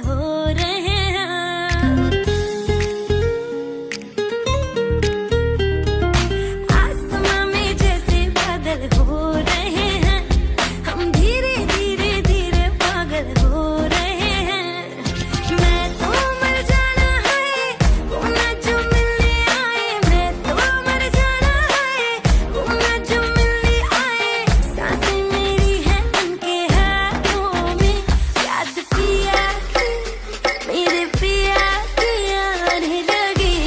हो रहे हैं। आसमां में जैसे बादल हो रहे हैं, हम धीरे धीरे धीरे पागल हो रहे हैं। मैं तो मर जाना है वो ना जो मिलने आए, मैं तो मर जाना है वो ना जो मिलने आए। सांसें मेरी है उनके हाथों में, याद पिया की मेरे पिया की आने लगी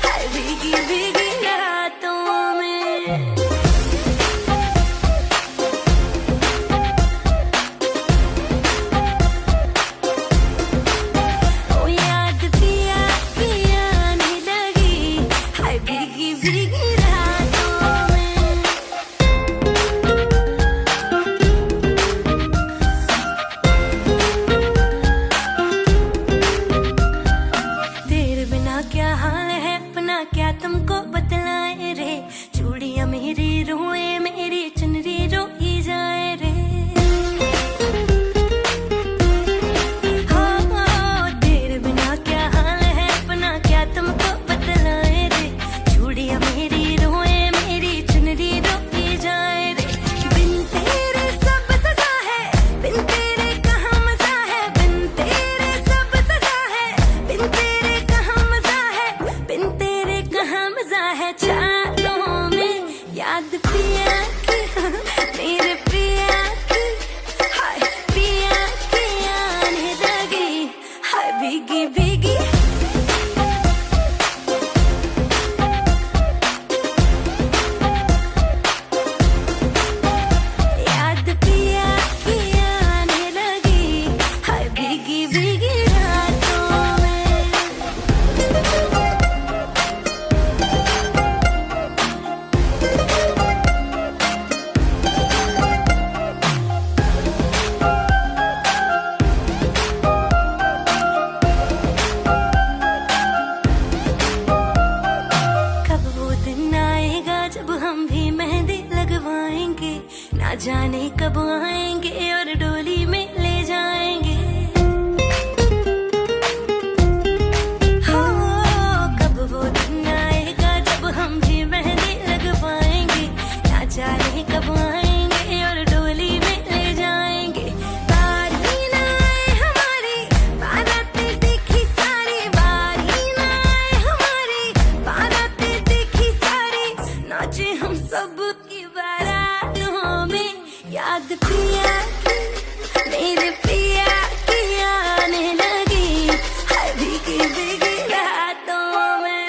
हाय भीगी भीगी रातों में। ओ याद पिया की आने लगी हाय भीगी भीगी रातों में। तेरे बिना क्या हाल है अपना क्या तुमको बतलाए रे, चूड़ियां मेरी रोए मेरी चुनरी रोई जाए रे। हो तेरे बिना क्या हाल है अपना क्या तुमको बतलाए रे, चूड़ियां मेरी रोए मेरी चुनरी रोई जाए रे। बिन तेरे सब सजा है, बिन तेरे कहाँ मजा है, बिन तेरे सब सजा है, बिन तेरे कहाँ मजा है, बिन तेरे कहाँ मजा है। चाहतों में याद पिया की मेरे पिया की हाय पिया की आने लगी हाय भीगी भीगी। याद पिया की आने लगी हाय भीगी भीगी रातों में। कब वो दिन आएगा जब हम भी मेहंदी लगवाएंगे, ना जाने कब आएंगे और डोली में ले जाएंगे। हो कब वो दिन आएगा जब हम भी मेहंदी लगवाएंगे, ना जाने कब आएंगे और डोली में ले जाएंगे। बारी ना आए हमारी बारातें देखी सारी, बारी ना आए हमारी बारातें देखी सारी, नाचे हम सब की बारातों में। याद पिया की मेरे पिया की आने लगी हाय भीगी भीगी रातों में।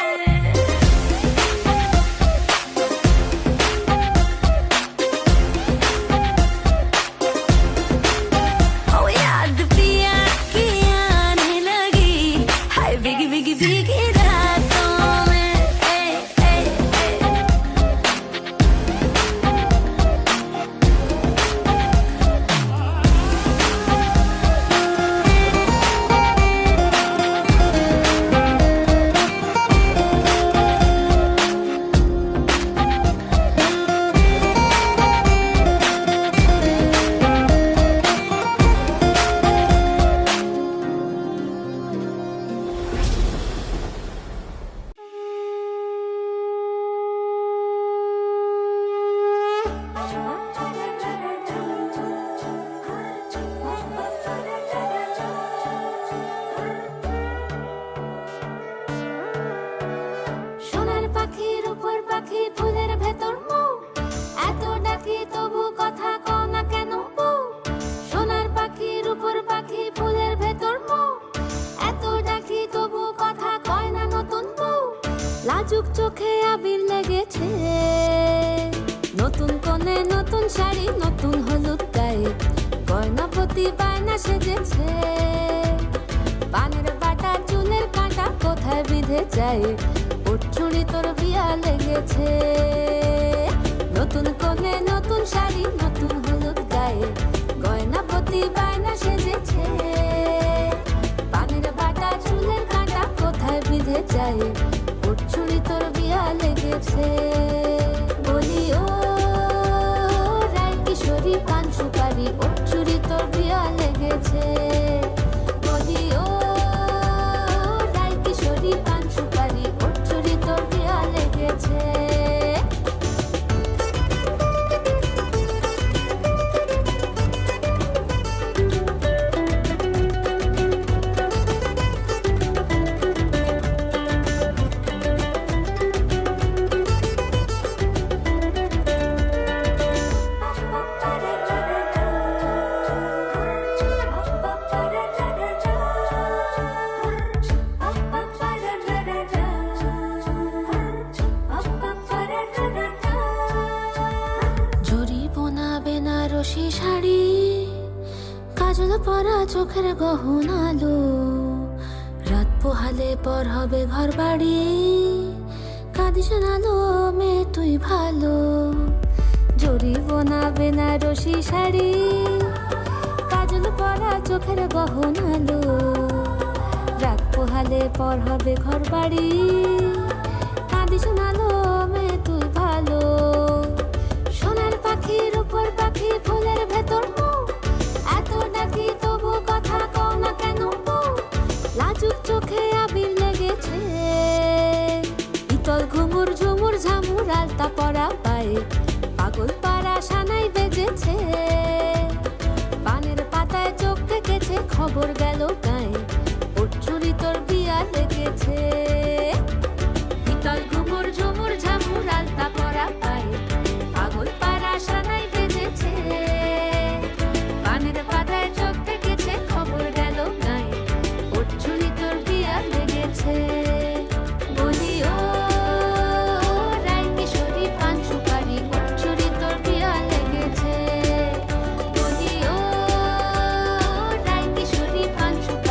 ओ याद पिया की आने लगी हाय भीगी भीगी भीगी रातों में। ए, ए, ए। সোনার পাখির উপর পাখি ফুলের ভেতর মৌ, এত ডাকি তবু কথা কও না কেন বউ। সোনার পাখির উপর পাখি ফুলের ভেতর মৌ, এত ডাকি তবু কথা কয় না নতুন বউ। লাজুক চোখে আবির লেগেছে, নতুন কোণে নতুন শাড়ি নতুন হলুদ গায়ে, গয়না প্রতি বায়না সেজেছে। পানের বাটা চুলের কাঁটা কোথায় বিঁধে যায়, ওর চুড়ি তোর বিয়া লেগেছে। নতুন কোণে নতুন শাড়ি নতুন হলুদ গায়ে, গয়না প্রতি বায়না সেজেছে। পানের বাটা চুলের কাঁটা কোথায় বিঁধে যায়, ওর চুড়ি তোর বিয়া লেগেছে। বলি ও রায় কিশোরী পান সুপারি, ওর চুড়ি তোর বিয়া লেগেছে। বলি ও চোখের গহন আলো, রাত পোহালে পর হবে ঘর বাড়ি। কাঁদিস না লো মেয়ে তুই ভালো, জরিবনা বেনারসি শাড়ি। কাজল পরা চোখের গহন আলো, রাত পোহালে পর হবে ঘর বাড়ি। কাঁদিস না লো মেয়ে তুই ভালো। সোনার পাখি রূপোর পাখি ফুলের ভেতর মুখ, এত ডাকি তবু কথা কও না কেন বউ? লাজুক চোখে আবির লেগেছে, ইতল ঘুমুর ঝুমুর ঝামুর আলতা পরা পায়ে, পাগল পাড়া সানাই বেজেছে। পানের পাতায় চোখ থেকেছে, খবর গেল গায়ে, ওর চুরি তোর বিয়া লেগেছে। ইতল ঘুমুর ঝুমুর ঝামুর আলতা পরা পায়ে, পাগল পাড়া সানাই বেজেছে। পানের পাতায় চোখ থেকেছে, খবর গেল গায়ে, ওর চুরি তোর বিয়া লেগেছে। বলি ও রায় কিশোরী পান সুপারি, ওর চুরি তোর বিয়া লেগেছে। বলি ও রায় কিশোরী পান সুপারি,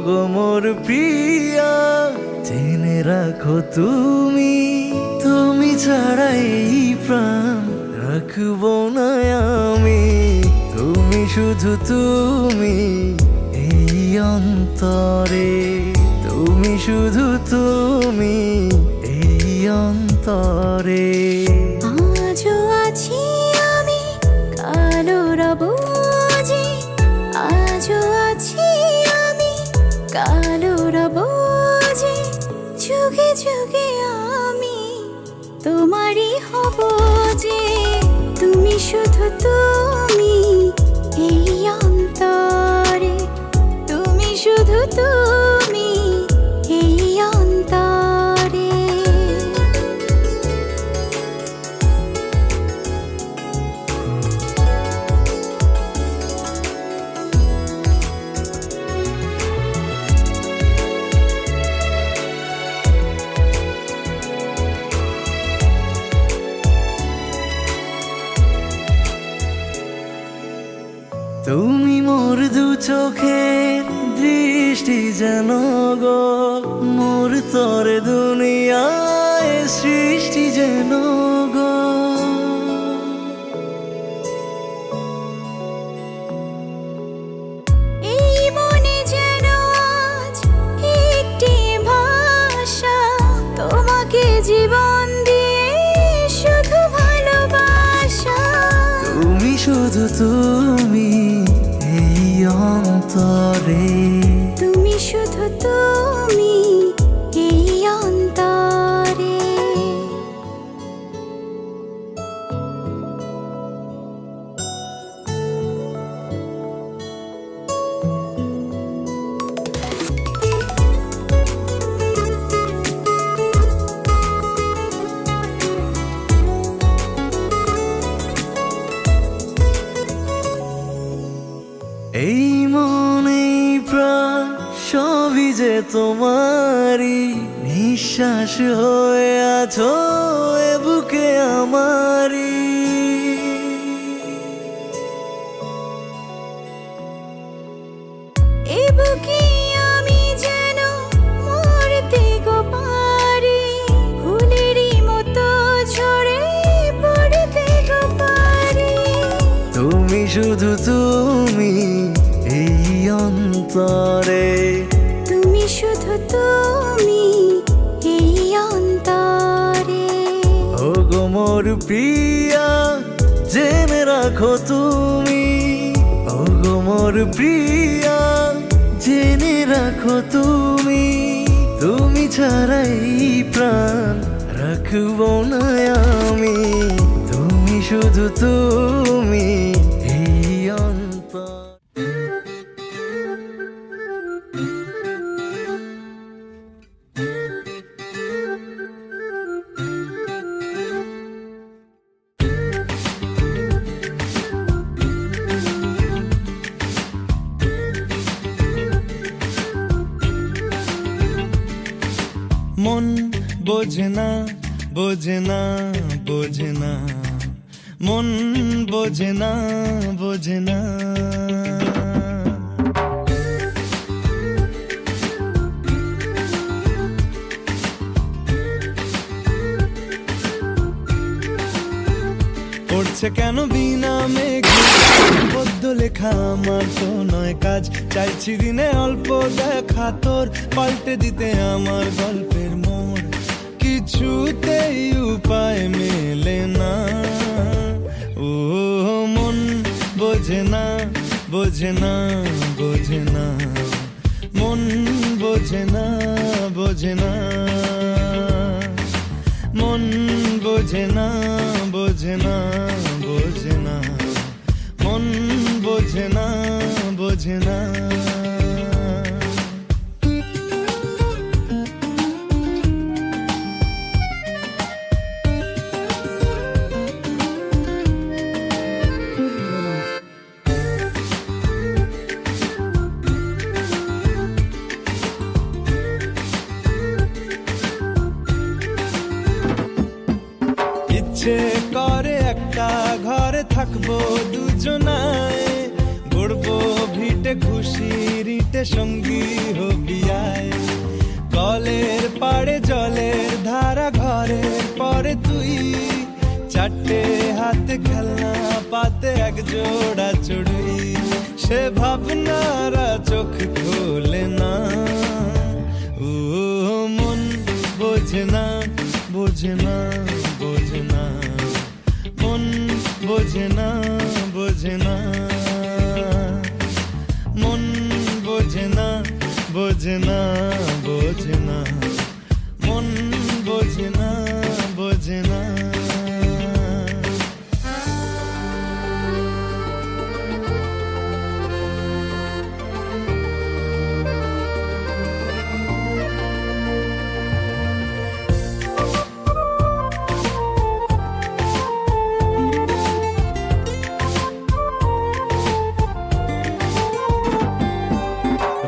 গো মোর প্রিয়া, জেনে রাখো তুমি, তুমি ছাড়া এই প্রাণ রাখবো না আমি। তুমি শুধু তুমি এই অন্তরে, তুমি শুধু তুমি এই অন্তরে। আজও আছি আমি, কালো রব যে, আজও আছি আমি, কালো রব যে, যুগে যুগে আমি তোমারই হব যে। তুমি শুধু তুমি এই অন্তরে, তুমি শুধু তুমি এই অন্তরে। তুমি মোর দু চোখের দৃষ্টি যেন গো, মোর তরে দুনিয়ায় সৃষ্টি যেন গো। এই মনে যেন আজ একটি ভাষা, তোমাকে জীবন দিয়ে শুধু ভালোবাসা। তুমি শুধু তুমি এই অন্তরে, তুমি শুধু তুমি এই অন্তরে। এই মন এই প্রাণ সবই যে তোমারই, নিঃশ্বাস হয়ে আছো এ বুকে আমারই। এ বুকে আমি যেন মরতে গো পারি, ফুলেরই মতো ঝরে পড়তে গো পারি। তুমি শুধু তুমি এই অন্তরে, তুমি শুধু তুমি এই অন্তরে। ও গো মোর প্রিয়া, জেনে রাখো তুমি, ও গো মোর প্রিয়া, জেনে রাখো তুমি, তুমি ছাড়া এই প্রাণ রাখবো না আমি। তুমি শুধু তুমি এই অন্তর। মন বোঝে না, বোঝে না, বোঝে না, মন বোঝে না, বোঝে না। পড়ছে কেন বিনা মেঘে পদ্য লেখা, আমার তো নয় কাজ। চাইছি দিনে অল্প দেখা তোর, পাল্টে দিতে আমার গল্পের মোড়। কিছুতেই উপায় মেলে না, ও মন বোঝে না, বোঝে না, বোঝে না, মন বোঝে না, বোঝে না, মন বোঝে না, বোঝে না, বোঝে না, মন বোঝে না, বোঝে না। ইচ্ছে করে একটা ঘরে থাকবো দুজনায়, গড়বো ভিটে খুশির ঘাটে সঙ্গী হবি আয়, কলের পাড়ে জলের ধারা ঘরের পরে তুই, চারটে হাতে খেলনা পাতে এক জোড়া চড়ুই, সে ভাবনারা চোখ খোলে না। ও মন বোঝে না, বোঝে না, বোঝে না, মন বোঝে না, বোঝে না, মন বোঝে না, বোঝে না, বোঝে না, মন বোঝে না, বোঝে না।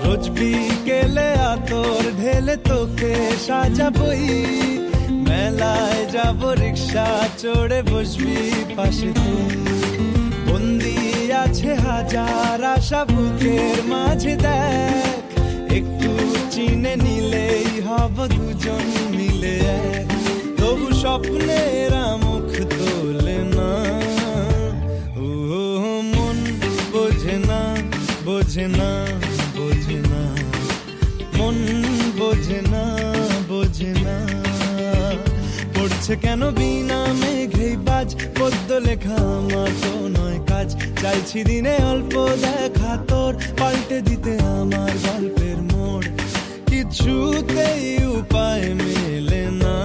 রোজ বিকেলে আতর ঢেলে তোকে সাজাবই, মেলায় যাব রিক্সা চড়ে বসবি পাশে তুই, বন্দি আছে হাজার আশা বুকের মাঝে, দেখ একটু চিনে নিলেই হব দুজন মিলে এক, তবু স্বপ্নের মুখ তোলে না। ও মন বোঝে না, বোঝে না, বোঝে না, মন বোঝে না, বোঝে না। পড়ছে কেন বিনা মেঘেই বাজ, পদ্য লেখা আমার তো নয় কাজ, চাইছি দিনে অল্প দেখা তোর, পাল্টে দিতে আমার গল্পের মোড়, কিছুতেই উপায় মেলে না।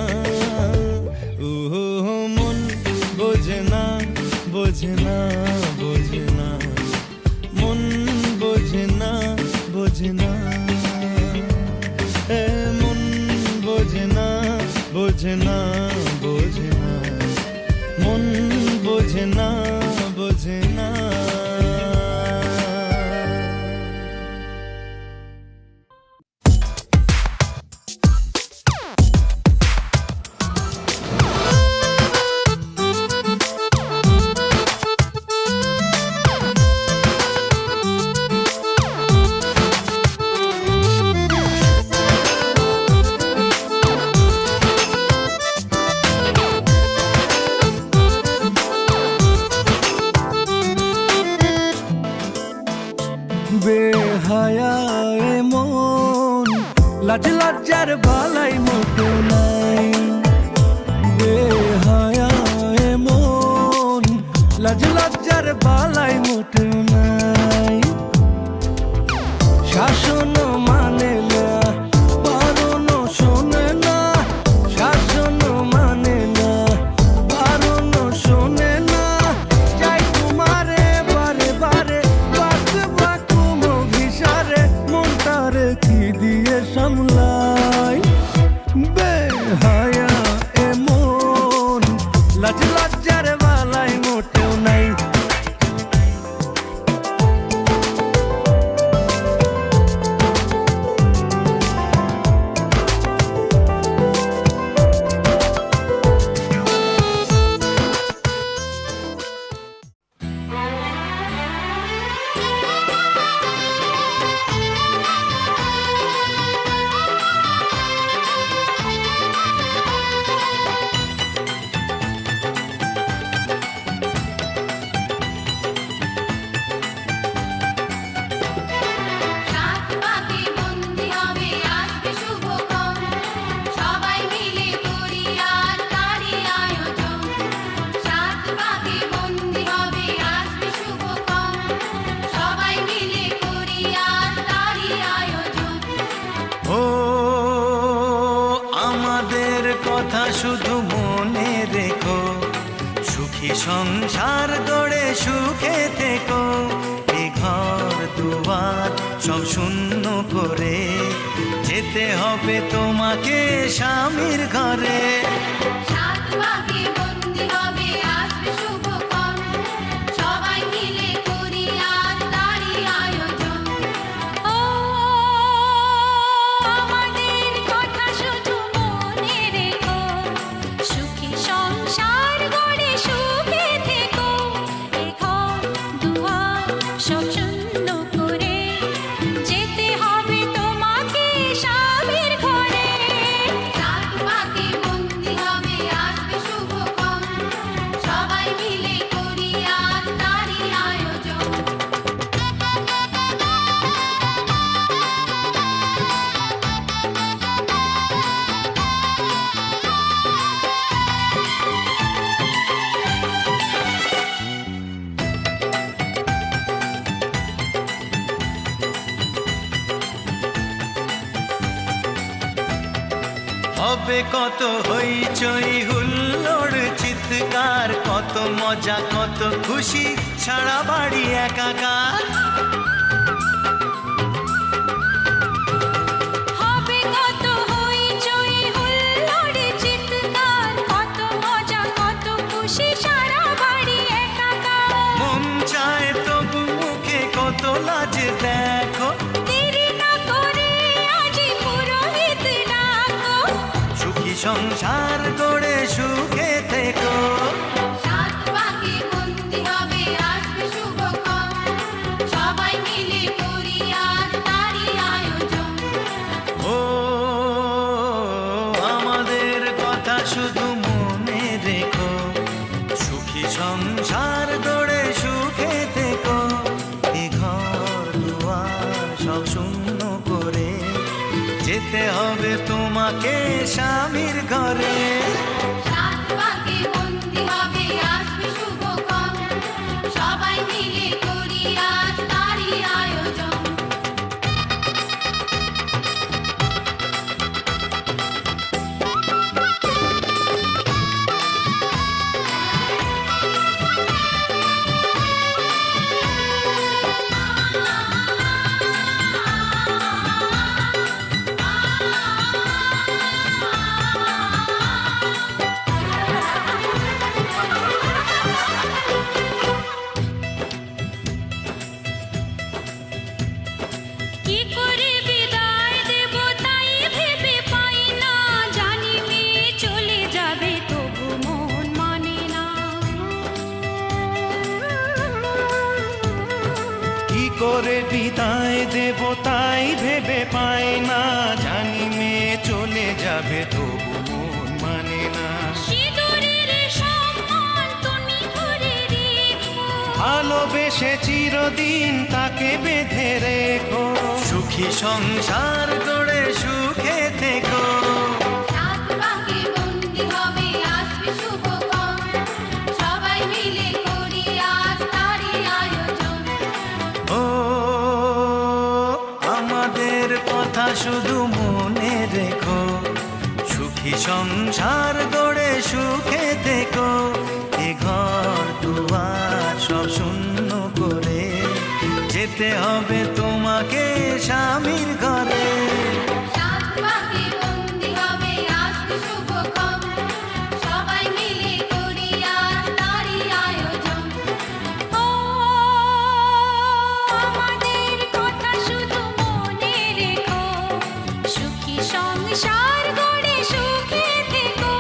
ও মন বোঝে না, বোঝে না, বোঝে না, মন বোঝে না, বোঝে না, মন বোঝে না, বোঝে না, বোঝে না, মন বোঝে না, বোঝে না। বেহায়া মন, লাজ লজ্জার বালাই মোটো নাই, বেহায়া মন, লাজ লজ্জার বালাই মোটো নাই, শাসন মানে না, বারণ শোনে না, শাসন মানে না, বারণ শোনে না, যাই তোমারে বারে বারে মনটারে কি দিয়ে সামলাই, বেহায়া মন, লাজ লজ্জার বালাই মোটেও নাই। সাত পাকে বন্দি হবে আসবে শুভক্ষণ, সবাই মিলে করি আর তারই আয়োজন। সাত পাকে বন্দি হবে আসবে শুভক্ষণ, সবাই মিলে করি আর তারই আয়োজন। ও আমাদের কথা শুধু মনে রেখো, সুখী সংসার গড়ে সুখে থেকো, এ ঘর দুয়ার সব শূন্য করে যেতে হবে তোমাকে স্বামীর ঘরে। সাত পাকে বন্দি হবে আসবে শুভক্ষণ, সবাই মিলে করি আর তারই আয়োজন। ও আমাদের কথা শুধু মনে রেখো, সুখী সংসার গড়ে সুখে থেকো, এ ঘর দুয়ার সব শূন্য করে যেতে হবে কত হইচই হুল্লোড় চিৎকার, কত মজা কত খুশি, সারা বাড়ি একাকার। হবে কত হইচই হুল্লোড় চিৎকার, কত মজা কত খুশি, সারা বাড়ি একাকার। মন চায় তবু মুখে কত লাজ দেখো, দেরি না করে আজই পুরোহিত ডাকো। সুখী সংসার গড়ে সুখে থেকো। সাত পাকে বন্দি হবে আসবে শুভক্ষণ, সবাই মিলে করি আজ তারই আয়োজন। ও আমাদের কথা শুধু মনে রেখো, সুখী সংসার গড়ে সুখে থেকো। এ ঘর দুয়ার সব শূন্য করে যেতে হবে তোমাকে স্বামীর ঘরে। সাত পাকে বন্দি হবে আসবে শুভক্ষণ, সবাই মিলে করি আজ তারই আয়োজন। কি করে বিদায় দেব তাই ভেবে পাই না, জানি মেয়ে চলে যাবে তবু মন মানে না। কি করে বিদায় দেব তাই ভেবে পাই না, জানি মেয়ে চলে যাবে তবু মন মানে না। সিঁদুরের সম্মান তুমি ধরে রেখো, ভালোবেসে চিরদিন তাকে বেঁধে রেখো। সুখী সংসার গড়ে সুখে থেকো। সাত পাকে বন্দি হবে আসবে শুভক্ষণ, সবাই মিলে করি আজ তারই আয়োজন। ও আমাদের কথা শুধু মনে রেখো, সুখী সংসার গড়ে সুখে থেকো। এ ঘর দুয়ার সব শূন্য করে যেতে হবে তোমাকে স্বামীর ঘরে। সাত পাকে বন্দি হবে আসবে শুভক্ষণ, সবাই মিলে করি আজ তারই আয়োজন। ও আমাদের কথা শুধু মনে রেখো, সুখী সংসার গড়ে সুখে থেকো।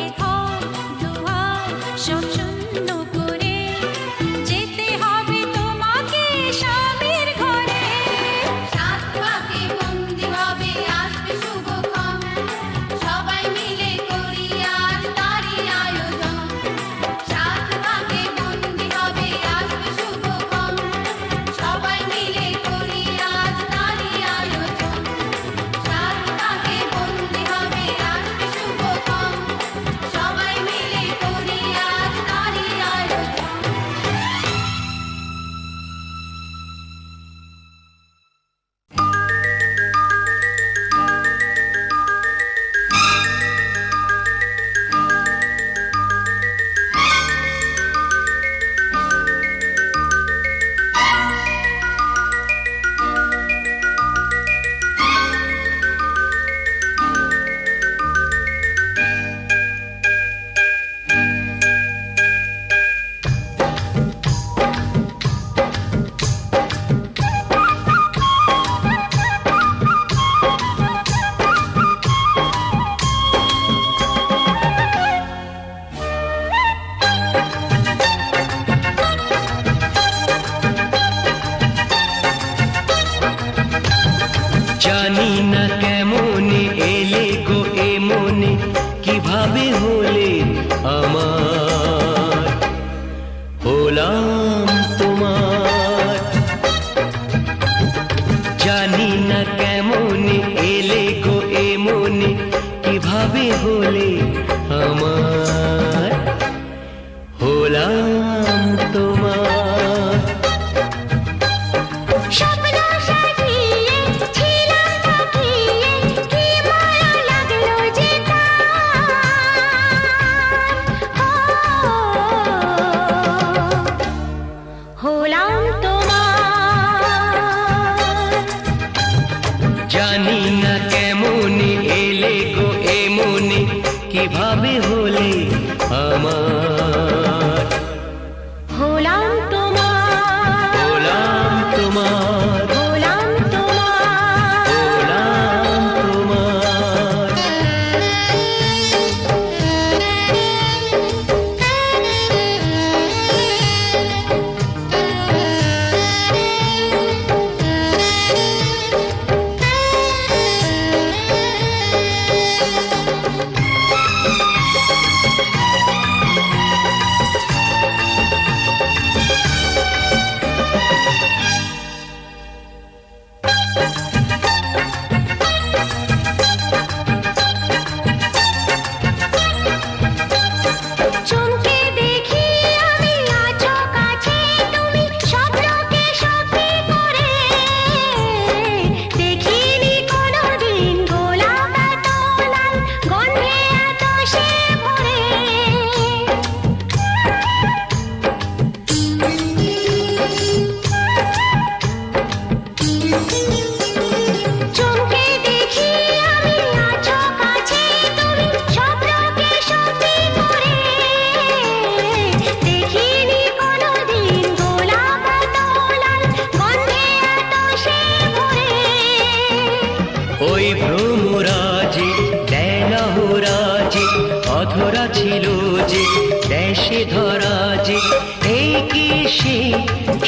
এ ঘর দুয়ার সব শূন্য করে যেতে হবে তোমাকে স্বামীর ঘরে। সাত পাকে বন্দি হবে আসবে শুভক্ষণ, সবাই মিলে করি আজ তারই আয়োজন। সাত পাকে বন্দি হবে আসবে শুভক্ষণ, সবাই মিলে করি আজ তারই আয়োজন। সাত পাকে বন্দি হবে আসবে শুভক্ষণ, সবাই মিলে করি আজ তারই আয়োজন। জানি না কেমনে এলে গো এ মনে, কিভাবে হলে আমার, হলাম তোমার। জানি না কেমনে এলে গো এ মনে, কিভাবে হলে আমার, হলাম তোমার। স্বপ্ন সাজিয়ে ছিলাম তাকিয়ে, কি মায়া লাগলো যে জানি না কেমনি এলে গো এমনি কিভাবে হলে আমার হলাম তোমার, হলাম তোমার, হলাম তোমার। হলাম তোমার। চমকে দেখি আমি আছো কাছে তুমি স্বপ্নকে সত্যি করে, দেখিনি কোনোদিন গোলাপ এত লাল গন্ধে এত সে ভরে। চমকে দেখি আমি আছো কাছে তুমি স্বপ্নকে সত্যি করে, দেখিনি কোনোদিন গোলাপ এত লাল গন্ধে এত সে ভরে। ওই ভ্রমরাজি দেলহরাজি অধরা ছিল যে দেশে ধরা যে এই কি সে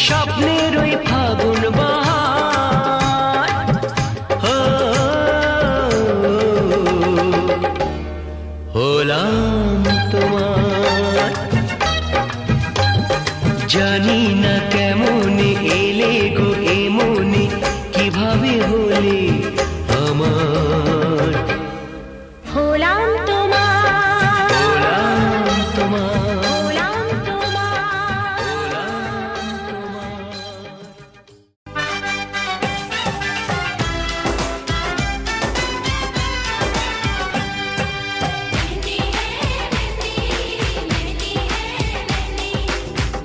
স্বপ্নের ওই ফাগুন বাহার। হো, হলাম তোমার। জানি না কেমনে এলে গো এমনি কিভাবে হলে আমার হলাম তোমার, হলাম তোমার, হলাম তোমার। হলাম তোমার। मेहंदी है मेहंदी, मेहंदी है मेहंदी,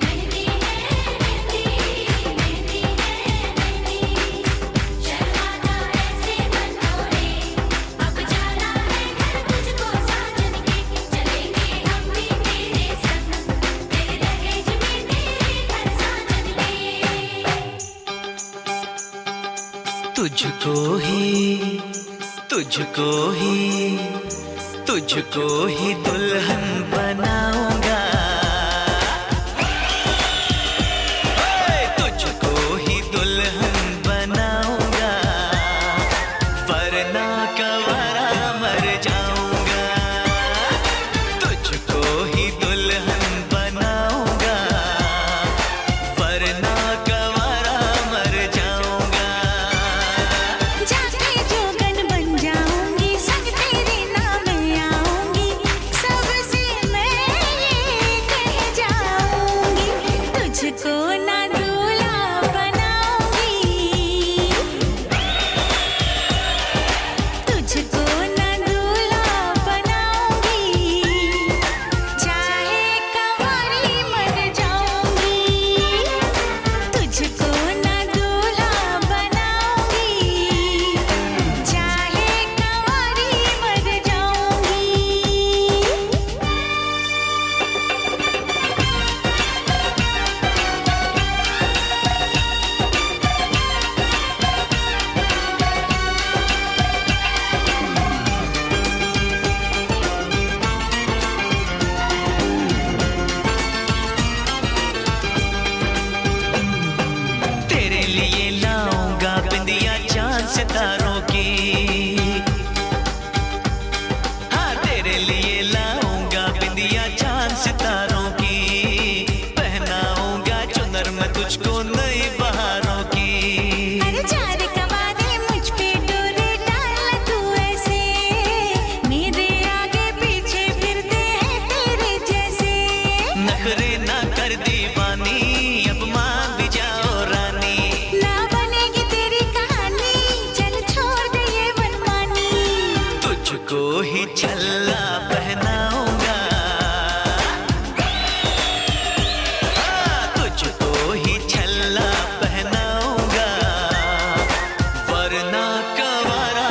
मेहंदी है मेहंदी, मेहंदी है मेहंदी। शर्माना ऐसे मन मोरे, अब जाना है घर मुझको साजन के, चलेंगे हम भी तेरे संग, तेरे दहेज में तेरे घर साजन के। तुझको ही तुझको ही तुझको ही दुल्हन बनाऊंगा, तुझको ही दुल्हन बनाऊंगा, वरना कवारा मर जाऊंगा। तुझको ही दुल्हन बनाऊंगा, वरना कवारा मर जाऊंगा। जाके जोगन बन जाऊंगी, संग तेरे नाम आऊंगी, सबसे मैं ये कह जाऊंगी, तुझको ना दूल्हा बनाऊंगी, तुझको ना दूल्हा बनाऊंगी, चाहे कंवारी मर जाऊंगी, तुझको ना दूल्हा बनाऊंगी, चाहे कंवारी मर जाऊंगी। तेरे लिए लाऊंगा बिंदिया चांद सितारों की, हाँ तेरे लिए लाऊंगा बिंदिया चांद सितारों की, पहनाऊंगा चुनर में तुझको नई बहारों की। अरे चार कवारे मुझ पे डोरे डाल तू ऐसे, मेरे आगे पीछे फिरते हैं तेरे जैसे। नखरे ना कर दीवानी, अब मान भी जाओ रानी। ना बनेगी तेरी कहानी, चल छोड़ दे ये मनमानी, तुझको ही छल्ला पहनाऊंगा, हाँ, तुझको ही छल्ला पहनाऊंगा, वरना कवारा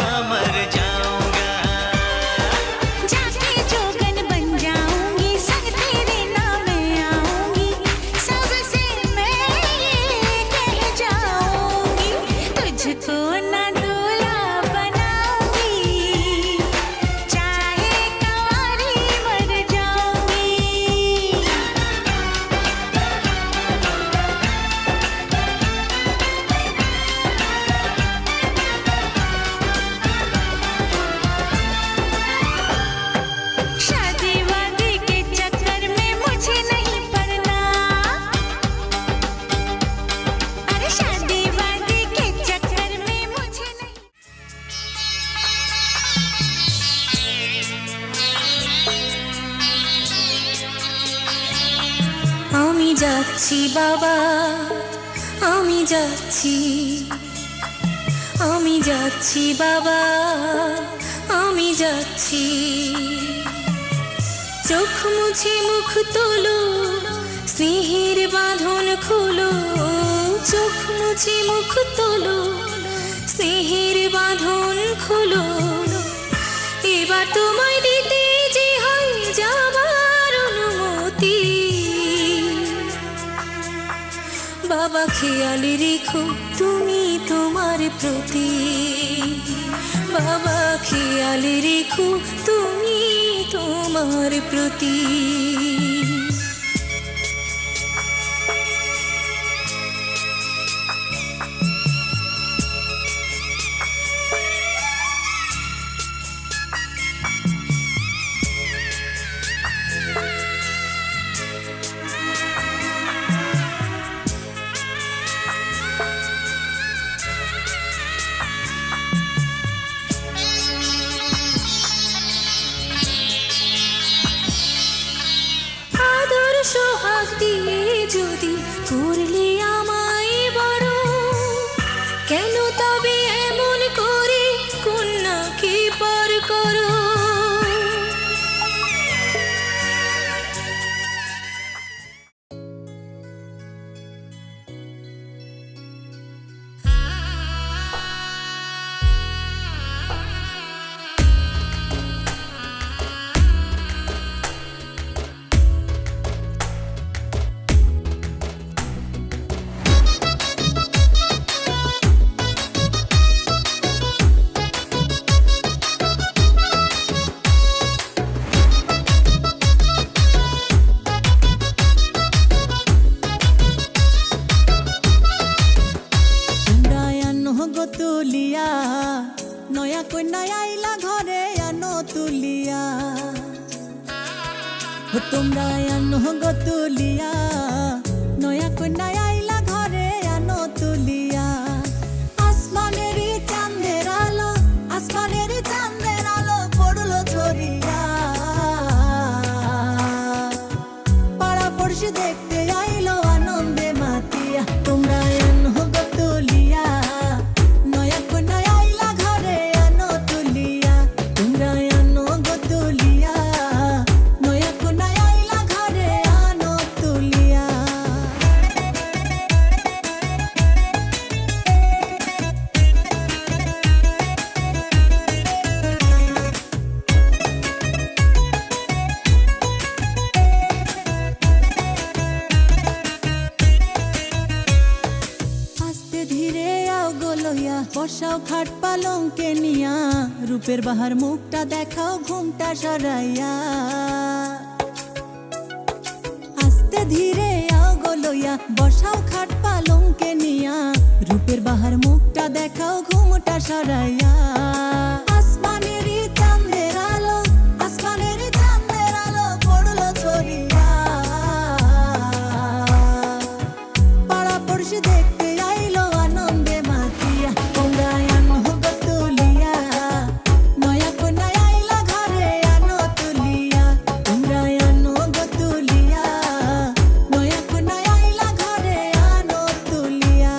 যাচ্ছি বাবা, আমি যাচ্ছি, আমি যাচ্ছি বাবা, আমি যাচ্ছি। চোখ মুছে মুখ তোলো, স্নেহের বাঁধন খোলো, চোখ মুছে মুখ তোলো, স্নেহের বাঁধন খোলো। এবার তোমায় দিতে যে হয় যাবার অনুমতি। বাবা খেয়াল রেখো তুমি তোমার প্রতি, বাবা খেয়াল রেখো তুমি তোমার প্রতি। সোহাগ দিয়ে যদি করলে আমায় বড়, কেন তবে এমন করে কন্যাকে পর করো। তুলিয়া নয়া কন্যা আইলা ঘরে আনো তুলিয়া, তোমরা আনো গো তুলিয়া, নয়া কন্যা আইলা ঘরে আনো তুলিয়া। আসমানের চাঁদের আলো, আসমানের চাঁদের আলো পড়লো ছড়িয়া, পাড়া পড়শি দেখতে আইলো আনন্দে মাতিয়া। তোমরা আনো গো তুলিয়া, নয়া কন্যা আইলা ঘরে আনো তুলিয়া, তোমরা আনো গো তুলিয়া, নয়া কন্যা আইলা ঘরে আনো তুলিয়া। আস্তে ধীরে আও গোলইয়া, বসাও খাট পালঙ্কে নিয়া, রূপের বাহার মুখটা দেখাও ঘুমটা সরাইয়া। আস্তে ধীরে আও গোলইয়া, বসাও খাট পালঙ্কে নিয়া, রূপের বাহার মুখটা দেখাও ঘুমটা সরাইয়া। আসমানের চাঁদের আলো, আসমানের চাঁদের আলো পড়লো ছড়িয়া, পাড়া পড়শি দেখতে আইলো আনন্দে মাতিয়া। তোমরা আনো গো তুলিয়া, নয়া কন্যা আইলা ঘরে আনো তুলিয়া, তোমরা আনো গো তুলিয়া, নয়া কন্যা আইলা ঘরে আনো তুলিয়া।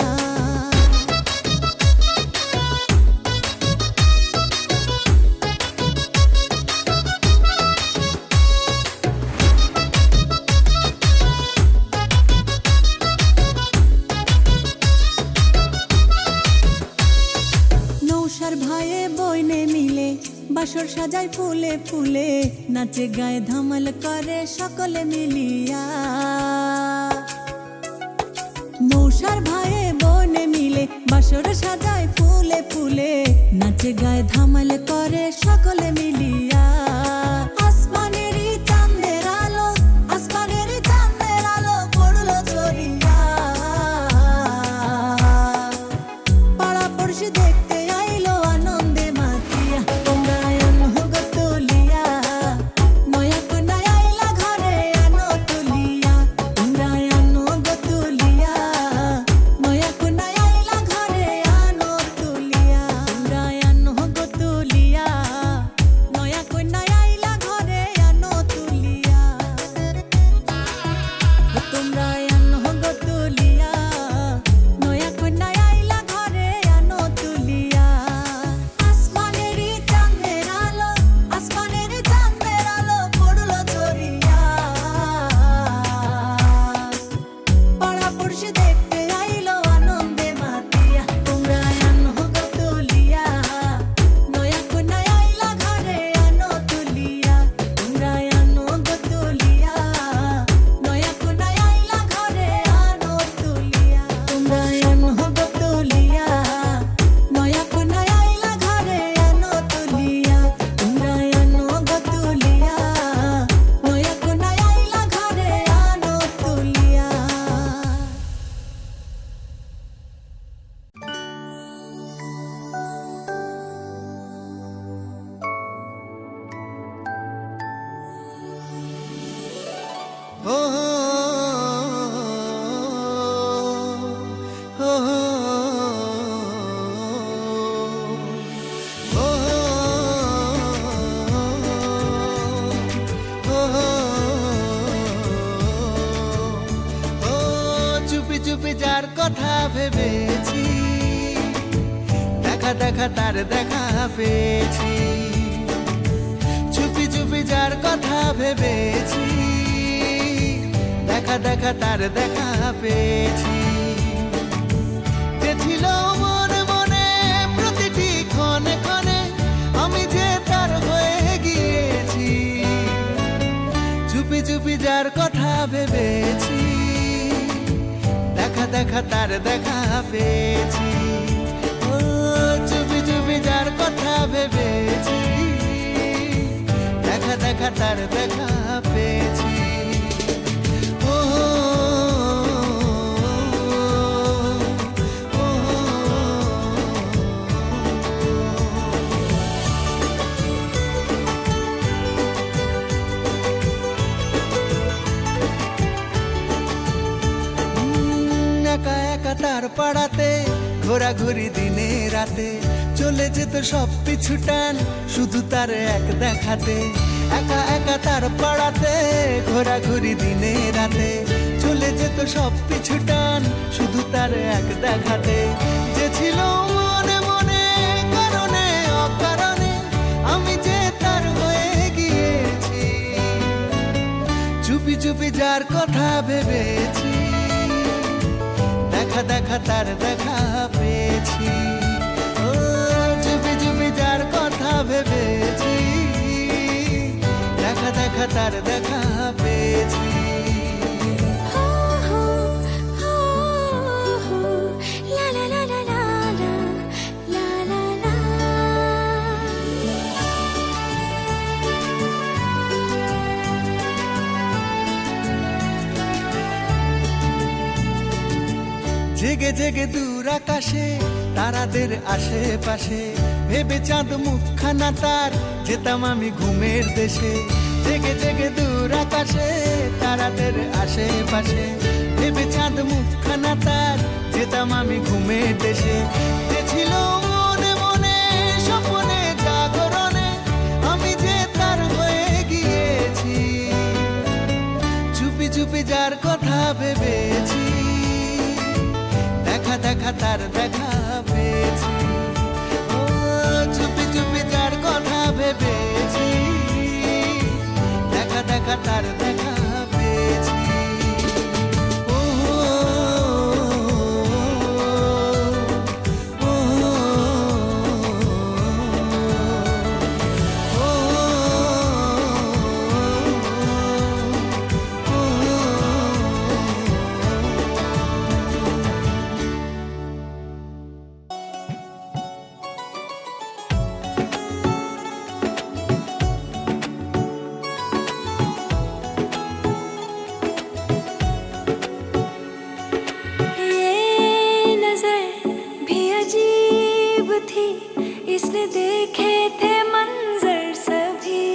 নৌসার ভাইয়ে বইনে মিলে বাসর সাজায় ফুলে ফুলে, নাচে গায়ে ধামাল করে সকলে মিলিয়া। নৌসার ভাইয়ে বইনে মিলে বাসর সাজায় ফুলে ফুলে, নাচে গায়ে ধামাল করে সকলে মিলিয়া। আসমানের চাঁদের আলো, আসমানের চাঁদের আলো পড়লো ছড়িয়া, পাড়া পড়শি দেখতে আইলো আনন্দে মাতিয়া। তোমরা আনো গো তুলিয়া, নয়া কন্যা আইলা ঘরে আনো তুলিয়া, তোমরা আনো গো তুলিয়া, নয়া কন্যা আইলা ঘরে আনো তুলিয়া, তোমরা আনো গো তুলিয়া, নয়া কন্যা ও ও চুপি চুপি যার কথা ভেবেছি, দেখা দেখা তার দেখা পেয়েছি। চুপি চুপি যার কথা ভেবেছি, দেখা দেখা তার দেখা পেয়েছি। যে ছিল মনে মনে প্রতিটি ক্ষণে ক্ষণে, আমি যে তার হয়ে গিয়েছি। চুপি চুপি যার কথা ভেবেছি, দেখা দেখা তার দেখা পেয়েছি। ও চুপি চুপি যার কথা ভেবেছি, দেখা দেখা তার দেখা পেয়েছি। ও একা একা তার পাড়াতে ঘোরাঘুরি দিনে রাতে, চলে যেত সব পিছু টান শুধু তার এক দেখাতে। একা একা তার পাড়াতে ঘোরাঘুরি দিনে রাতে, চলে যেত সব পিছু টান শুধু তার এক দেখাতে। যে ছিল মনে মনে কারণে অকারণে, আমি যে তার হয়ে গিয়েছি। চুপি চুপি যার কথা ভেবেছি, দেখা দেখা তার দেখা পেয়েছি। ও চুপি চুপি যার কথা ভেবেছি, দেখা দেখা তার দেখা পেয়েছি। লা লা লা লা লা লা লা লা। জেগে জেগে দূর আকাশে তারাদের আশেপাশে, ভেবে চাঁদ মুখখানা তার, যেতাম আমি ঘুমের দেশে। জেগে জেগে দূর আকাশে তারাদের আশেপাশে, ভেবে চাঁদ মুখখানা তার, যেতাম আমি ঘুমের দেশে। যে ছিল মনে মনে স্বপ্নে জাগরণে, আমি যে তার হয়ে গিয়েছি। চুপি চুপি যার কথা ভেবেছি, দেখা দেখা তার দেখা পেয়েছি। ও চুপি চুপি যার কথা ভেবেছি, দেখা দেখা তার দেখা পেয়েছি। ও ও इसने देखे थे मंजर सभी,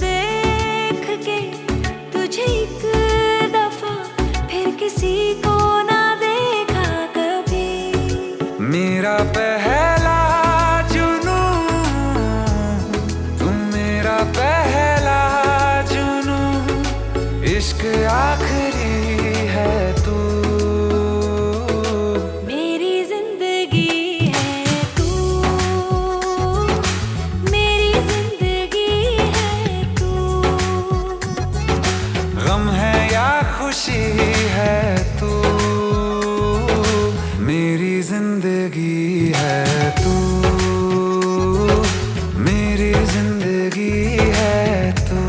देख के तुझे एक दफा फिर किसी को ना देखा कभी। मेरा पहला जुनू, तुम मेरा पहला जुनू, इश्क आखिरी है तू। गम है या खुशी है तू, मेरी जिंदगी है तू, मेरी जिंदगी है तू।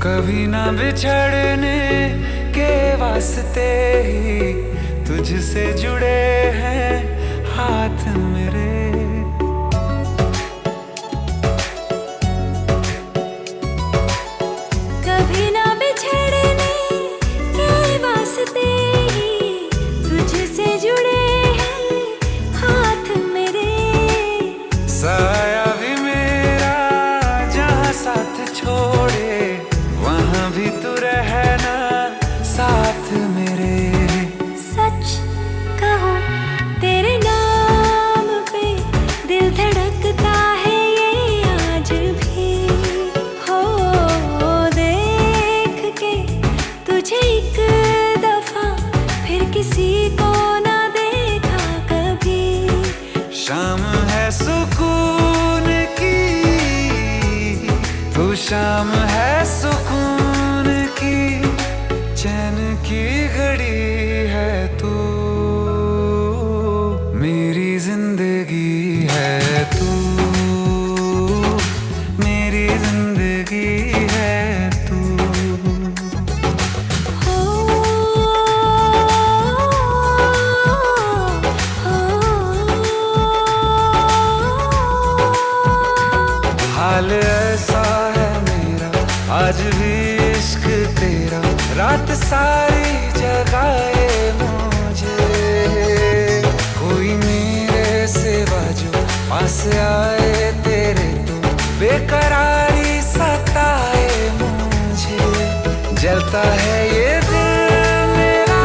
कभी ना बिछड़ने के वास्ते ही तुझसे जुड़े हैं हाथ मेरे। रास्ते ही तुझसे जुड़े हैं हाथ मेरे। साया भी मेरा जहाँ साथ छोड़े वहाँ भी तू रहना साथ मेरे। सच कहो तेरे नाम पे दिल धड़कता है ये आज भी। हो देख के तुझे एक दफा फिर किसी को ना देखा कभी। शाम है सुकून की, तू शाम है सुकून की, चैन की घड़ी है तू, मेरी जिंदगी है तू, मेरी जिंदगी है तू। हो हाल ऐसा है मेरा आज भी इश्क तेरा, रात सारी जगाए मुझे। कोई मेरे सिवा जो पास आए तेरे तो बेकरारी सताए मुझे। जलता है ये दिल मेरा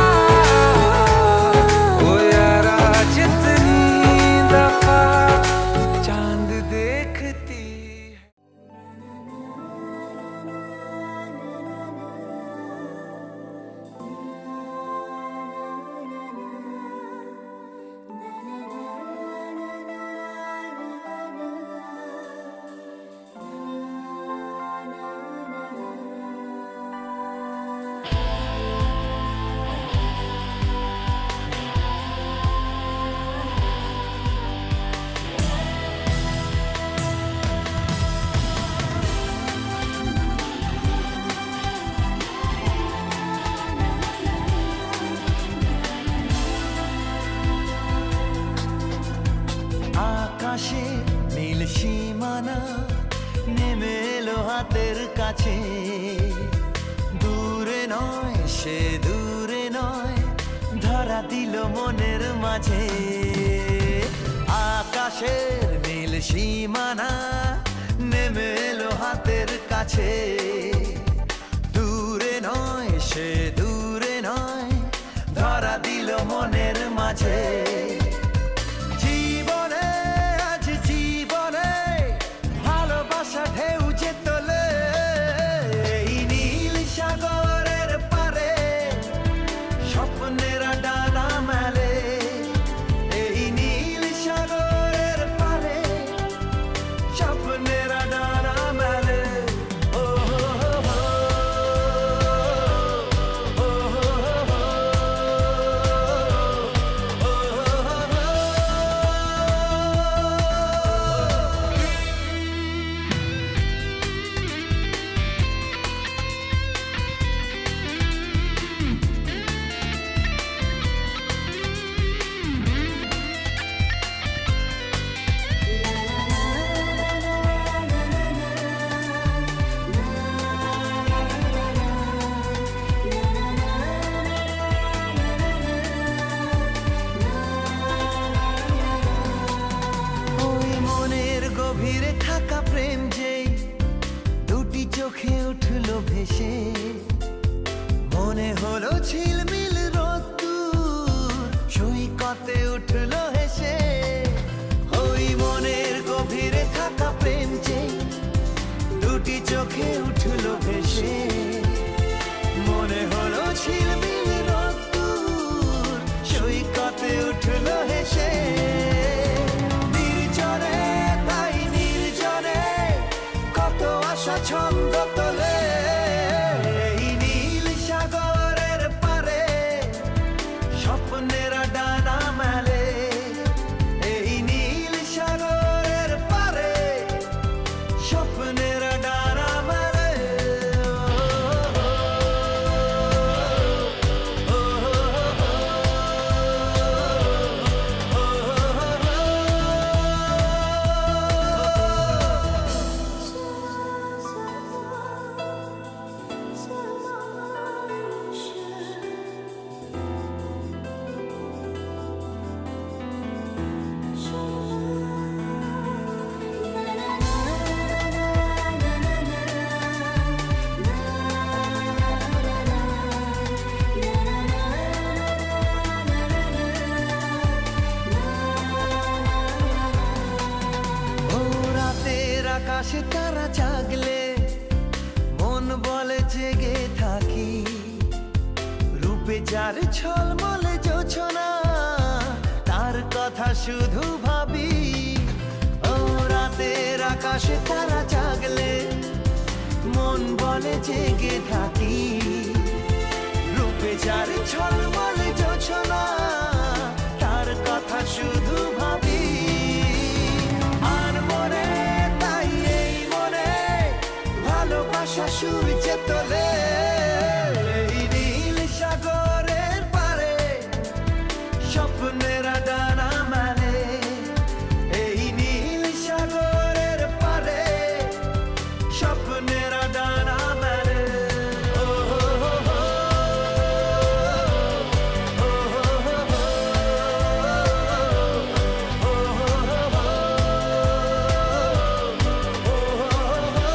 ओ यारा जितनी दफा चांद देखती है। আকাশে নীল সীমানা নেমে এলো হাতের কাছে। দূরে নয় সে দূরে নয়, ধরা দিল মনের মাঝে। আকাশের নীল সীমানা নেমে এলো হাতের কাছে। দূরে নয় সে দূরে নয়, ধরা দিল মনের মাঝে। জীবনে আজ জীবনে ভালোবাসা ঢেউ যে তোলে, এই নীল সাগরের পারে স্বপ্নেরা ডানা মেলে। এই নীল সাগরের পারে স্বপ্নেরা ডানা মেলে। ও হো হো হো, ও হো হো হো, ও হো চার ঝলমলে জোছনা তার কথা শুধু ভাবি ও রাতের আকাশে তারা জাগলে মন বলে জেগে থাকি রূপে চার ঝলমলে জোছনা তার কথা শুধু ভাবি আর মনে তাই এই মনে ভালোবাসা সূর্যে তোলে এই নীল সাগরের পারে স্বপ্নেরা ডানা মানে এই নীল সাগরের পারে স্বপ্নেরা ডানা মানে ও হো হো হো, ও হো হো হো, ও হো হো হো, ও হো হো হো।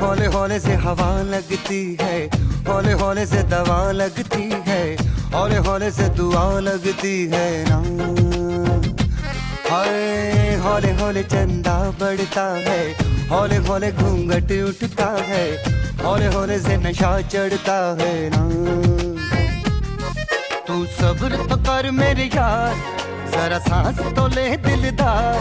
हौले हौले से हवा लगती है हौले हौले से दवा लगती है हौले हौले से दुआ लगती है ना हाय हौले हौले चंदा बढ़ता है हौले हौले घूंघट उठता है हौले हौले से नशा चढ़ता है ना तू सब्र तो कर मेरे यार जरा सांस तो ले दिलदार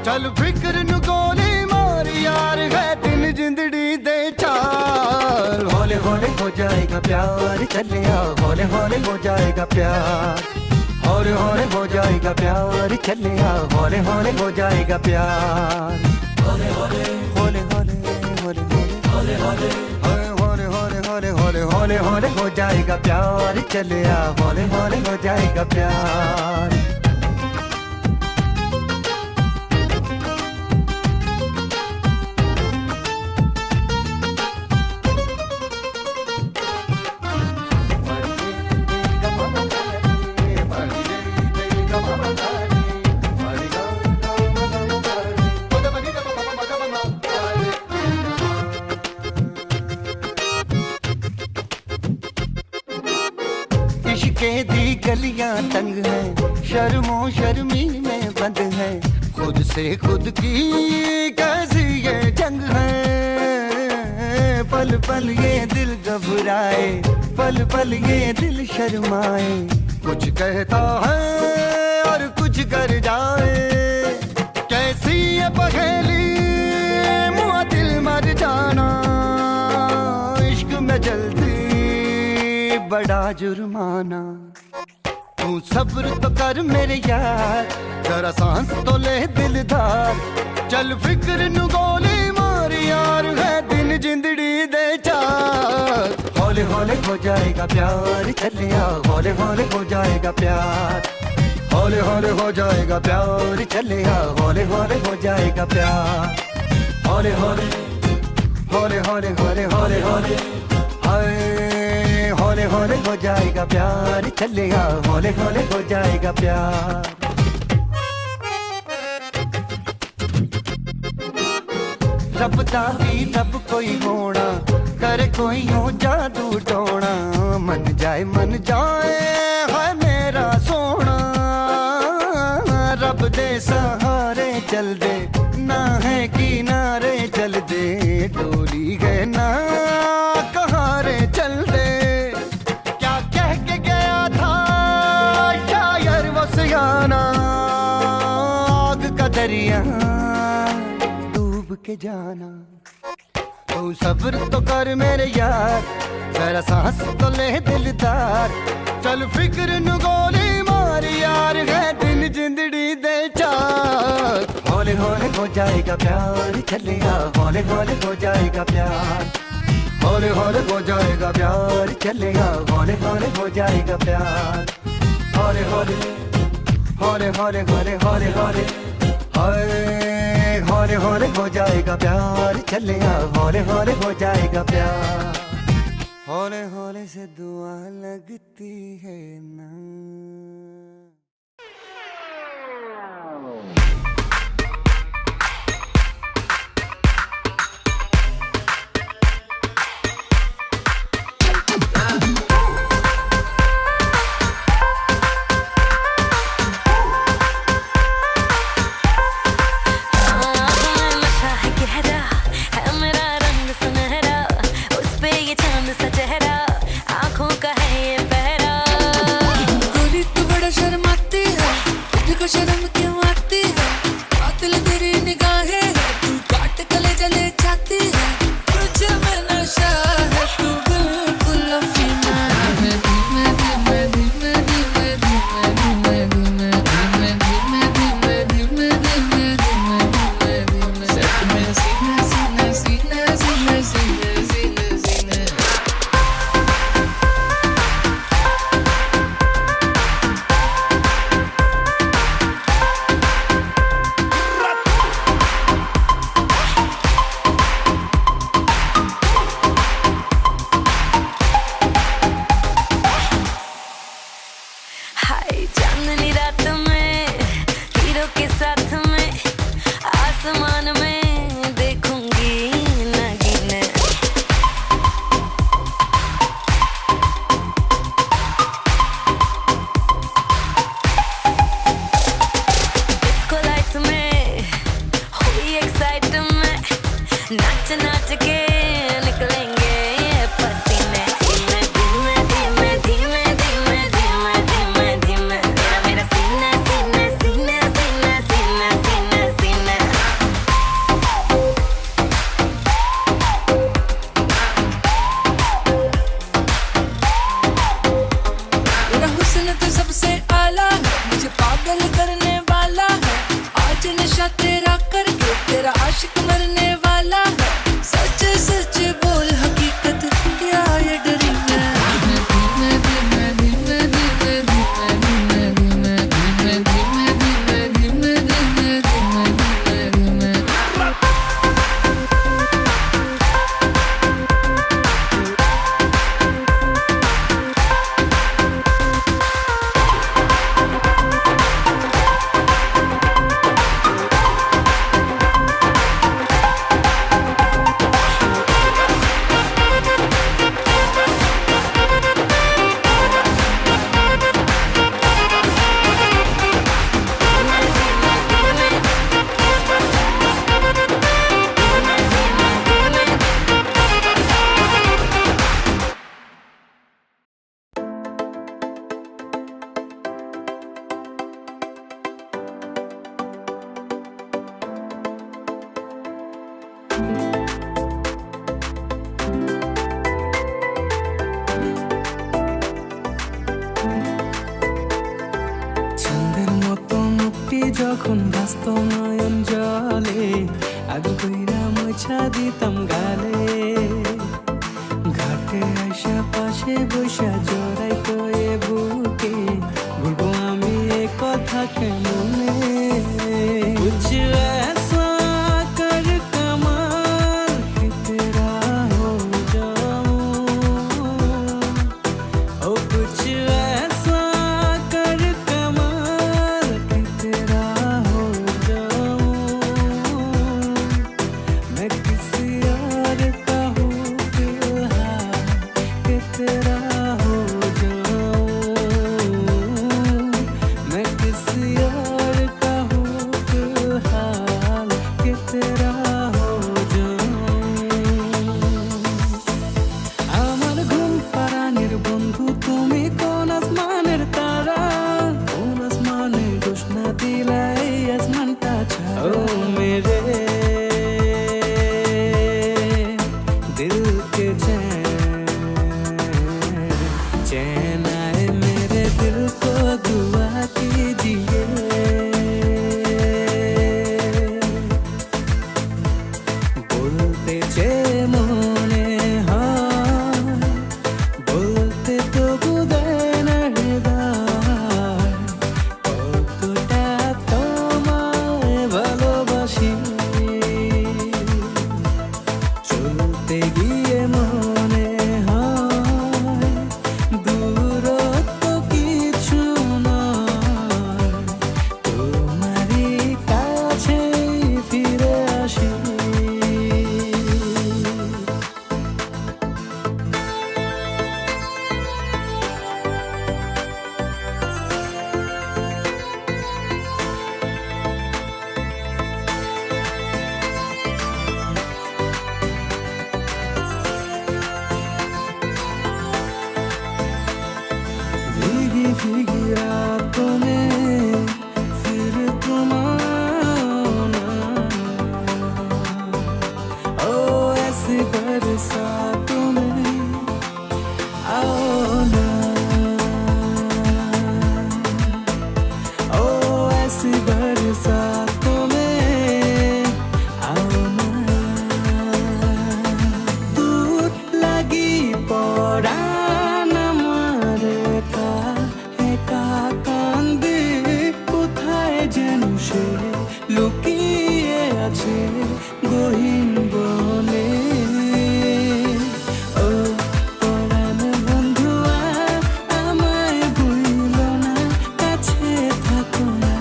चल फिक्र नु गोली मार यार है दिन जिंदड़ी दे चार हौले हौले हो जाएगा प्यार चले आ हौले हौले हो जाएगा प्यार हौले हौले हो जाएगा प्यार चले आ हौले हौले हो जाएगा प्यार हौले हौले हौले हौले हौले हौले हौले हौले हौले हौले हौले हौले हौले हो जाएगा प्यार चले आ हौले हौले हो जाएगा प्यार इश्के दी गलियां तंग है शर्मो शर्मी में बंद है खुद से खुद की कैसी ये जंग है पल पल ये दिल घबराए पल पल ये दिल शर्माए कुछ कहता है और कुछ कर जाए कैसी ये पहेली मुआ दिल मर जाना इश्क में जल्दी बड़ा जुर्माना तू सब्र तो कर मेरे यार जरा सांस तो ले दिलदार चल फिक्र नु गोली मार यार है दिन जिंदड़ी दे चार हौले हौले हो जाएगा प्यार चले आ हौले हौले हो जाएगा प्यार हौले हौले हो जाएगा प्यार चले आ हौले हौले हो जाएगा प्यार हौले हौले हौले हौले हौले हौले हौले हाय हौले हौले हो जाएगा प्यार चलेगा हौले हौले हो जाएगा प्यार रब दा भी रब कोई होना करे कोई हो जादू टोना मन जाए है मेरा सोना रब दे सहारे चल दे ना है किनारे चल दे डोली है ना कहारे चल दे क्या कह के गया था शायर वो सियाना आग का दरिया डूब के जाना तू सब्र तो कर मेरे यार जरा सांस तो ले दिलदार चल फिक्र नु गोली मार यार है दिन जिंदड़ी दे चार हौले हौले हो जाएगा प्यार चले आ हौले हौले हो जाएगा प्यार हौले हौले हो जाएगा प्यार चले आ हौले हौले हो जाएगा प्यार हौले हौले हौले हौले हौले हौले हौले हाय हौले हौले हो जाएगा प्यार चले आ हौले हौले हो जाएगा प्यार हौले हौले से दुआ लगती है ना को शर्म क्यों आती है, कातिल तेरी निगाहें है, तू काट कले जले जाती है, तुझे में नशा है, तू बिल्कुल अफीना है। धीमे धीमे धीमे धीमे धीमे धीमे धीमे धीमे धीमे धीमे धीमे धीमे धीमे सच में सीने सीने सीने सीने सीने सीने सीने हाय चांदनी रात में हीरो के साथ में आसमान में देखूंगी नागिन। डिस्को लाइट्स में हुई एक्साइटमेंट, नाच नाच के निकलेंगे पसीने। धीमे धीमे धीमे धीमे धीमे धीमे धीमे धीमे मेरा मेरा सीना सीना सीना सीना सीना सीना सीना मेरा हुस्न तो सबसे आला है, मुझे पागल करने वाला है, आज नशा तेरा करके तेरा आशिक मरने वाला है, सच सच बोल हकीकत क्या ये डरी मैं। धीमे धीमे धीमे धीमे धीमे धीमे धीमे धीमे धीमे धीमे धीमे धीमे धीमे ছন্দের মতো মুক্তি যখন ব্যস্ত নয়ন জলে, আদু কইরা মোছা দিতাম গালে, ঘাটে আইসা পাশে বৈশা জড়াইতো এ বুকে, বলবো আমি এ কথা কেমনে। कुछ ऐसा कर कमाल कि तेरा हो जाऊं, ओ कुछ ऐसा कर कमाल कि तेरा हो जाऊं, मैं किसी और का हूँ फिलहाल कि तेरा हो जाऊं, मैं किसी और का हूँ फिलहाल। সে লুকিয়ে আছে গহীন বনে। ও পরাণ বন্ধুয়া আমায় ভুলো না, কাছে থাকো না,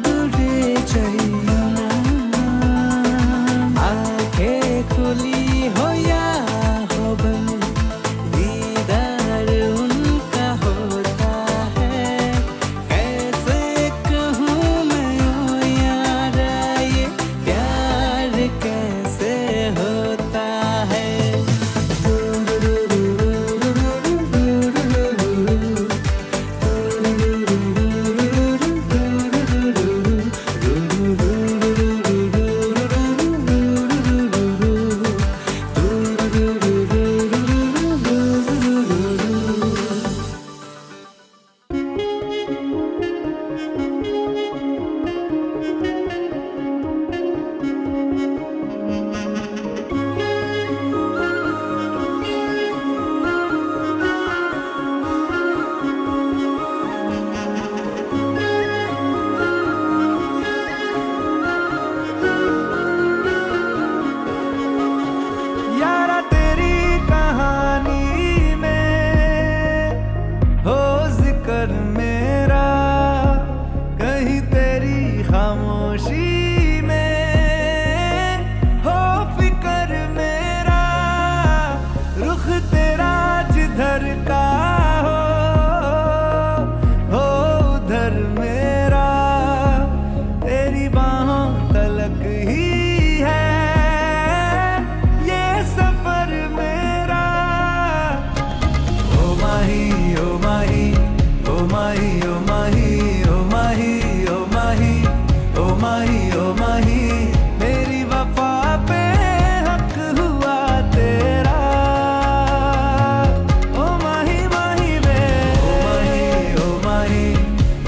দূরে যাইও না। आँखें खुली हो या हो बंद, दीदार उनका होता है। कैसे कहूँ मैं ओ यारा, ये प्यार कैसे होता है। यारा तेरी कहानी में हो जिक्र मेरा, कहीं तेरी खामोशी में हो फिक्र मेरा। रुख तेरा जिधर का हो उधर मेरा, तेरी बाहों तलक ही है ये सफर मेरा। ओ माही ओ माही ओ माही ओ माही ओ माही ओ माही ओ माही ओ माही, मेरी वफा पे हक हुआ तेरा। ओ माही माही वे ओ माही ओ माही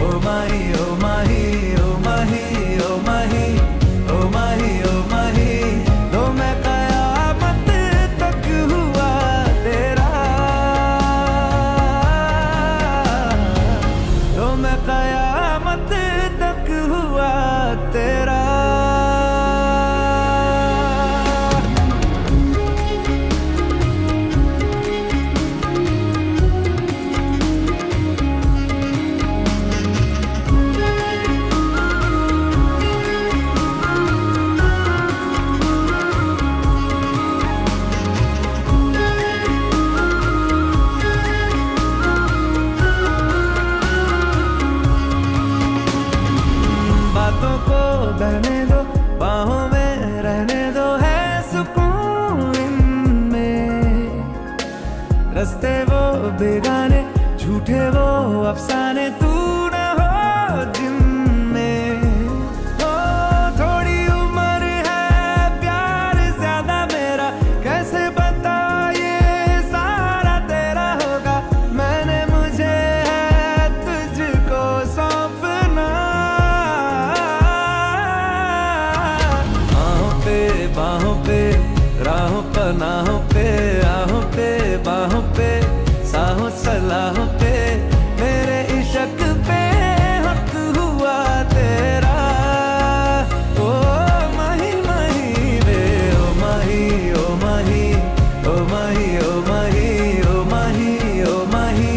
ओ माही ओ माही ओ माही ओ माही ओ माही, तो मैं कयामत तक हुआ तेरा। तो मैं कयामत तक हुआ तेरा। बातों को बहने दो, बाहों में रहने दो, है सुकून इनमें। रस्ते वो बेगाने, झूठे वो अफसाने, तू न हो जिनमें। ओ थोड़ी उम्र है, प्यार ज्यादा मेरा, कैसे बता ये सारा तेरा होगा। मैंने मुझे है तुझको सौंपना। बाहों पे राहों पनाहों पे, आहों पे बाहों पे, साहों सलाहों पे, मेरे इश्क पे हक हुआ तेरा। ओ माही माही वे ओ माही ओ माही ओ माही ओ माही ओ माही ओ माही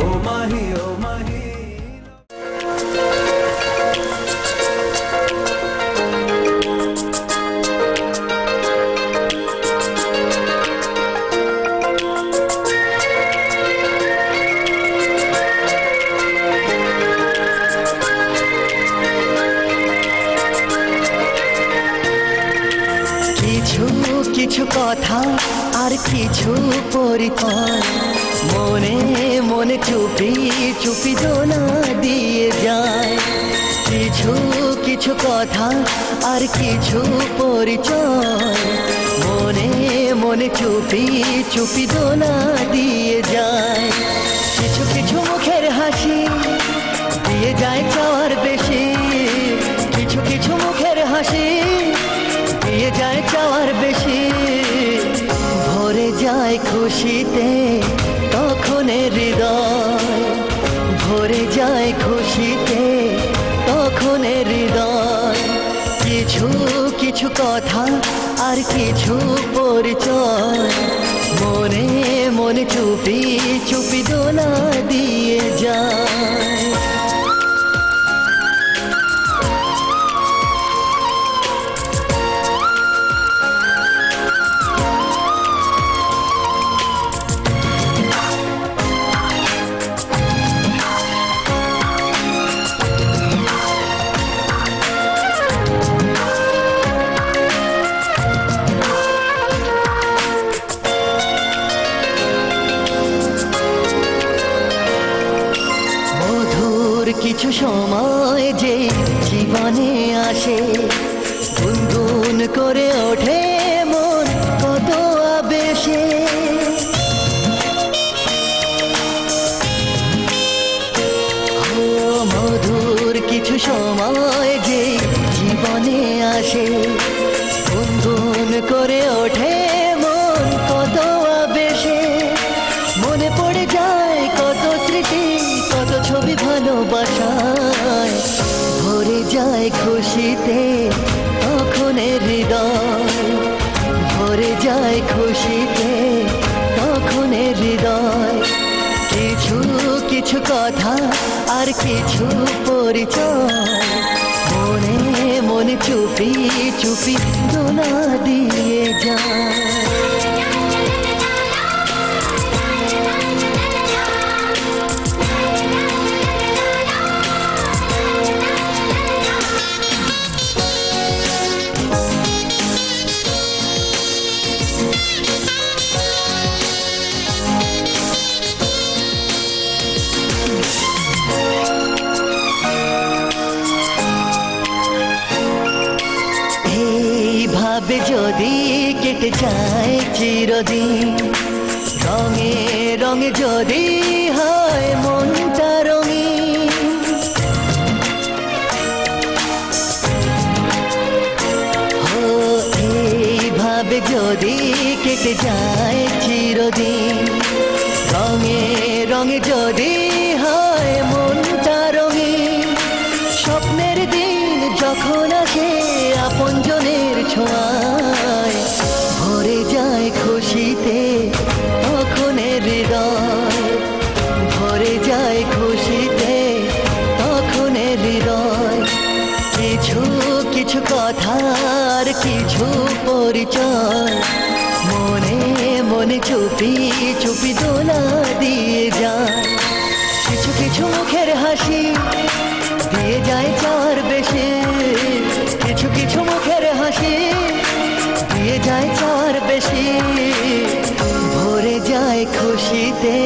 ओ माही ओ माही। কিছু কথা আর কিছু পরিচয়, মনে মনে চুপি চুপি দোলা দিয়ে যায়। কিছু কিছু কথা আর কিছু পরিচয়, মনে মনে চুপি চুপি দোলা দিয়ে যায়। কিছু কিছু মুখের হাসি দিয়ে যায় চাওয়ার বেশি, কিছু কিছু মুখের হাসি দিয়ে যায় চাওয়ার বেশি। ভরে যায় খুশিতে তখন হৃদয়, ভরে যায় খুশিতে তখন হৃদয়। কিছু কথা আর কিছু পরিচয় মনে মনে চুপি চুপি দোলা দিয়ে যায়। কিছু সময় যে জীবনে আসে গুনগুন করে ওঠে মন কত আবেশে। মধুর কিছু সময় যে জীবনে আসে গুনগুন করে ওঠে মন কত আবেশে। মনে পড়ে যায় কত স্মৃতি কত ছবি ভালোবাসায় ভরে যায় খুশিতে তখন হৃদয় ভরে যায় খুশিতে তখন হৃদয়। কিছু কিছু কথা আর কিছু পরিচয় মনে মনে চুপি চুপি দোলা দিয়ে যায়। এইভাবে যদি কেটে যায় চিরদিন রঙে রঙে যদি হয় মনটা রঙিন। এইভাবে যদি কেটে যায় চিরদিন রঙে রঙে যদি হয় মনটা রঙিন। স্বপ্নের দিন যখন আসে আপনজনের ছোঁয়ায় ভরে যায় খুশিতে তখন হৃদয় ভরে যায় খুশিতে তখন হৃদয়। কিছু কিছু কথা আর কিছু পরিচয় মনে মনে চুপি চুপি দোলা দিয়ে যায়। কিছু কিছু মুখের হাসি দিয়ে যায় চার বেশে কিছু কিছু মুখের হাসি দিয়ে যায় চার বেশি ভরে যায় খুশিতে